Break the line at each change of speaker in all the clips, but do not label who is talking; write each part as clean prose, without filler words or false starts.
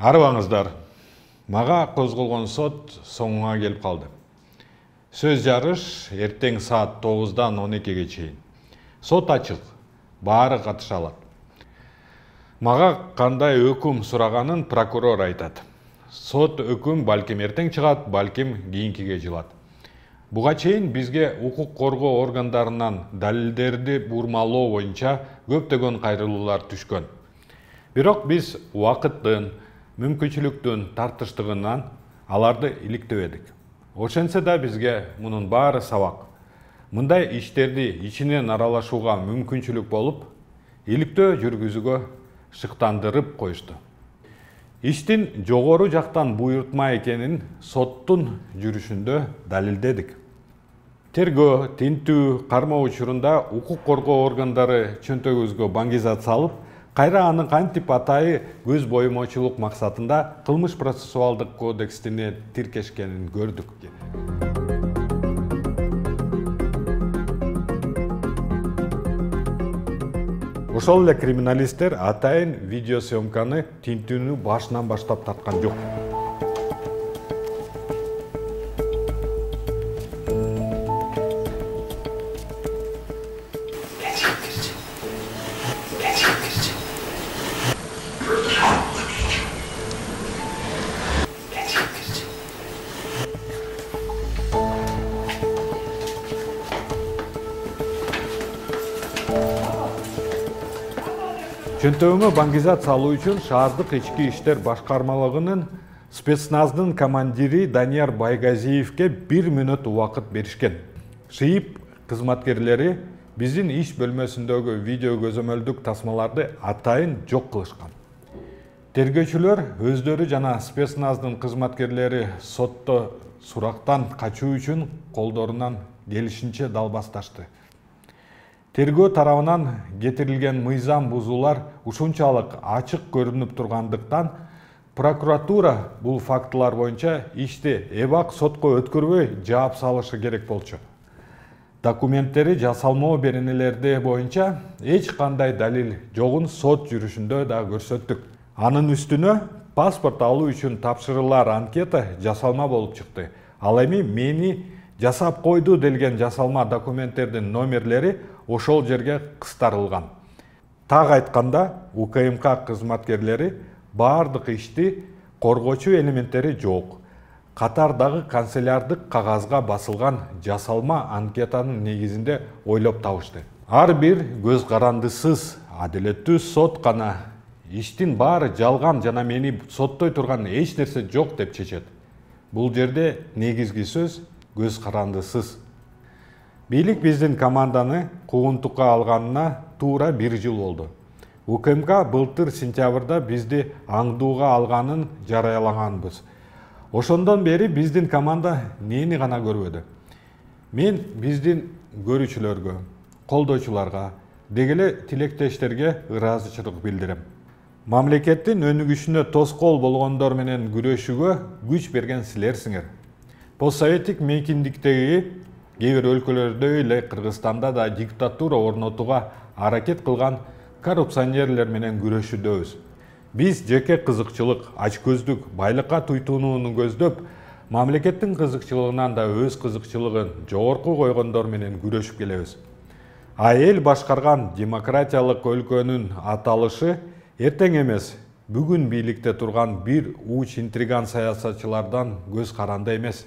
Арыбаңыздар, мага козголгон сот соңуна келип калды. Сөз жарыш эртең саат 9-дан 12-ге чейин. Сот ачык, баары катыша алат. Мага кандай өкүм сураганын прокурор айтат. Сот өкүм балким эртең чыгат, балким кийинкиге жылат. Буга чейин бизге укук коргоо органдарынан далилдерди бурмалоо боюнча көптөгөн кайрылуулар түшкөн. Бирок биз убакыттын, мүмкүнчүлүктүн тартыштыгынан аларды иликтебедик. Ошентсе да бизге мунун баары сабак. Мындай иштерди ичинен аралашууга мүмкүнчүлүк болуп, иликтөө жүргүзүүгө шыктандырып коюшту. Иштин жогору жактан буйрутма экенин соттун жүрүшүндө далилдедик. Тергөө, тинтүү, кармоо учурунда укук коргоо органдары чөнтөгүбүзгө баңгизат салып, кайра анын кантип атайы көз боюмочулук максатында кылмыш процессуалдык кодексине тиркешкенин көрдүк. Ошол эле криминалисттер атайын видеосъемканы тинтүүнү башынан баштап тарткан жок. Чөнтөгүмө баңгизат салуу үчүн шаардык ички иштер башкармалыгынын спецназдын командири Данияр Байгазиевке 1 мүнөт убакыт беришкен. ШИИП кызматкерлери биздин иш бөлмөсүндөгү видео көзөмөлдүк тасмаларды атайын жок кылышкан. Тергөөчүлөр өздөрү жана спецназдын кызматкерлери сотто сурактан качуу үчүн колдорунан келишинче далбасташты. Тергөө тарабынан кетирилген мыйзам бузуулар ушунчалык ачык көрүнүп тургандыктан прокуратура бул фактылар боюнча ишти эбак сотко өткөрбөй жаап салышы керек болчу. Документтери жасалмоо беренелерди боюнча эч кандай далил жогун сот жүрүшүндө да көрсөттүк. Анын үстүнө паспорт алуу үчүн тапшырылар анкета жасалма болуп чыкты. Ал эми мени жасап койду делген жасалма документтердин номерлери ошол жерге кыстарылган. Так айтканда, УКМК кызматкерлери баардык ишти коргоочу элементтери жок. Катардагы канцелярлык кагазга басылган жасалма анкетанын негизинде ойлоп табышты. Ар бир көз карандысыз, адилеттүү сот гана иштин баары жалган жана мени соттой турган эч нерсе жок деп чечет. Бул жерде негизги сөз көз карандысыз. Бийлик биздин команданы куугунтукка алганына туура 1 жыл болду. УКМК былтыр сентябрда бизди аңдууга алганын жарыялаганбыз. Ошондон бери биздин команда нени гана көрбөдү. Мен биздин көрүүчүлөргө, колдоочуларга, дегеле тилектештерге ыраазычылык билдирем. Мамлекеттин өнүгүшүнө тоскоол болгондор менен күрөшүүгө күч берген силерсиңер. Постсоветтик мейкиндиктеги кээ бир өлкөлөрдө эле Кыргызстанда да диктатура орнотууга аракет кылган коррупционерлер менен күрөшүүдөбүз. Биз жеке кызыкчылык, ачкөздүк, байлыкка туйтунууну көздөп, мамлекеттин кызыкчылыгынан да өз кызыкчылыгын жогорку койгондор менен күрөшүп келебиз. Эл башкарган демократиялык өлкөнүн аталышы эртең эмес, бүгүн бийликте турган бир уч интриган саясатчылардан көз каранды эмес.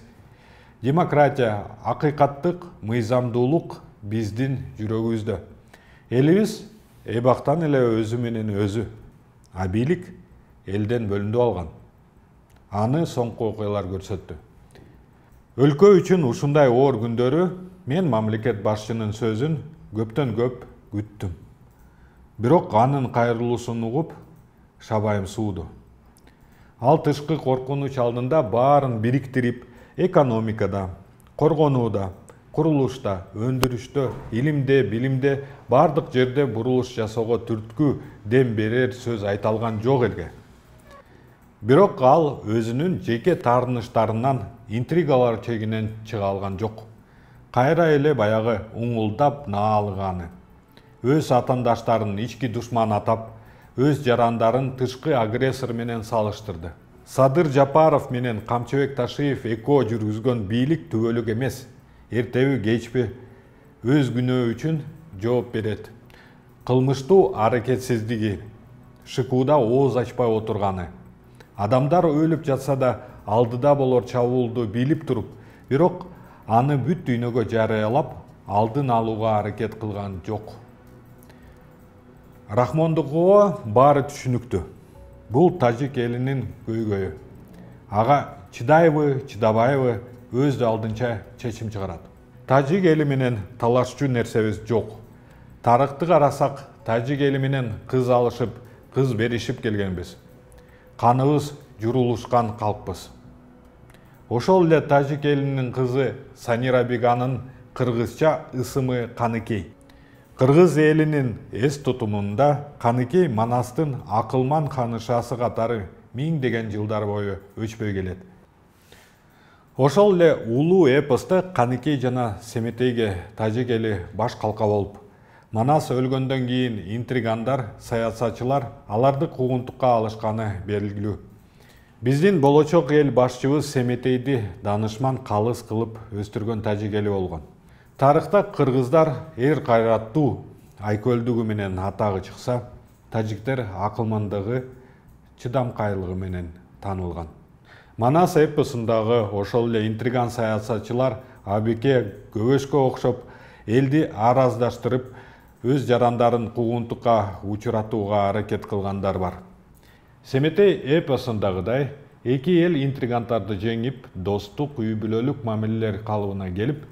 Демократия, акыйкаттык, мыйзамдуулук биздин жүрөгүбүздө. Элибиз эбактан эле өзү менен өзү, а бийлик элден бөлүндүп алган. Аны соңку окуялар көрсөттү. Өлкө үчүн ушундай оор күндөрү мен мамлекет башчынын сөзүн көптөн көп күттүм. Бирок анын кайрылуусун угуп, шабайым сууду. Ал тышкы коркунуч алдында баарын бириктирип, экономикада, коргонууда, курулушта, өндүрүштө, илимде, билимде баардык жерде бурулуш жасоого түрткү дем берер сөз айталган жок элге. Бирок ал өзүнүн жеке таарыныштарынан, интригалар чегинен чыга алган жок. Кайра эле баягы уңулдап наалыганы. Өз атандаштарын ички душман атап, өз жарандарын тышкы агрессор менен салыштырды. Садыр Жапаров менен Камчыбек Ташиев эко жүргүзгөн бийлик түбөлүк эмес, эртеби кечпи өз күнөө үчүн жооп берет. Кылмыштуу аракетсиздиги, шыкууда ооз ачпай отурганы, адамдар өлүп жатса да алдыда болор чабуулду билип туруп, бирок аны бүт дүйнөгө жарыялап, алдын алууга аракет кылган жок. Рахмондукова баары түшүнүктүү. Бул тажик элинин көйгөйү. Ага чыдайбы, чыдабайбы өз алдынча чечим чыгарат. Тажик эли менен талашчу нерсебиз жок. Тарыхты карасак, тажик эли менен кыз алышып, кыз беришип келгенбиз. Каныбыз журулушкан калкпыз. Ошол эле тажик элинин кызы Санира Биганын кыргызча ысымы Каныкей. Кыргыз элинин эс тутумунда Каныкей Манастын Акылман ханышасы катары миңдеген жылдар бою өчпөй келет. Ошол эле улуу эпосто Каныкей жана Семетейге тажик эли баш калка болуп, Манас өлгөндөн кийин интригандар, саясатчылар аларды куугунтукка алышканы белгилүү. Биздин болочок эл башчыбыз Семетейди данышман калыс кылып өстүргөн тажик эли болгон. Тарыхта кыргыздар эр кайраттуу, айкөлдүгү менен атагы чыкса, тажиктер акылмандыгы, чыдамкайлыгы менен таанылган. Манас эпосундагы ошол эле интриган саясатчылар Абике Көбөшкө окшоп элди араздаштырып, өз жарандарын куугунтукка учуратууга аракет кылгандар бар. Семетей эпосундагыдай эки эл интриганттарды жеңип, достук, үй бүлөлүк мамилелер калыбына келип,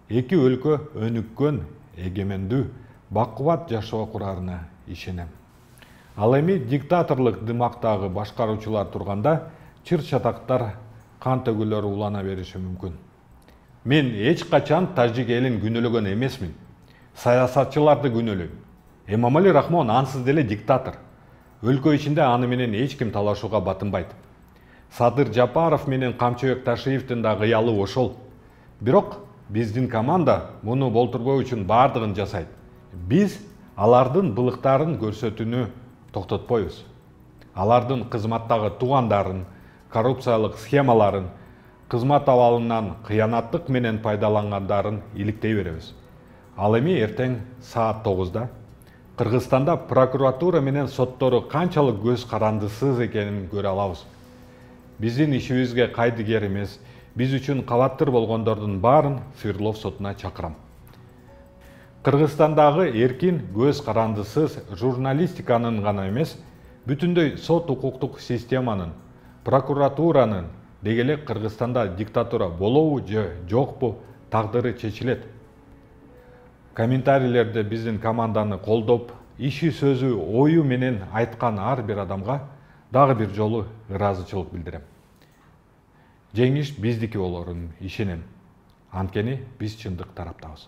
эки өлкө өнүккөн, эгемендүү, бакубат жашоо курарына ишенем. Ал эми диктаторлук дымактагы башкаруучулар турганда чыр-чатактар, кан төгүлөр улана бериши мүмкүн. Мен эч качан тажик элин күнөөлөгөн эмесмин. Саясатчыларды күнөөлөйм. Эмомали Рахмон ансыз деле диктатор. Өлкө ичинде аны менен эч ким талашууга батынбайт. Садыр Жапаров менен Камчыбек Ташиевдин да кыялы ошол. Бирок биздин команда муну болтурбоо үчүн бардыгын жасайт. Биз алардын былыктарын көрсөтүүнү токтотпойбуз. Алардын кызматтагы туугандарын, коррупциялык схемаларын, кызмат абалынан кыянаттык менен пайдалангандарын иликтей беребиз. Ал эми эртең саат 9-да Кыргызстанда прокуратура менен соттору канчалык көз карандысыз экенин көрө алабыз. Биздин ишибизге кайдыгер эмес, биз үчүн кабаттыр болгондордун баарын Свердлов сотуна чакырам. Кыргызстандагы эркин көз карандысыз журналистиканын гана эмес, бүтүндөй сот укуктук системанын, прокуратуранын, деги эле Кыргызстанда диктатура болобу же жокпу тагдыры чечилет. Комментарийлерде биздин команданы колдоп, иши сөзү ою менен айткан ар бир адамга дагы бир жолу ыраазычылык билдирем. Жеңиш биздики болорун ишенем. Анткени биз чындык тараптабыз.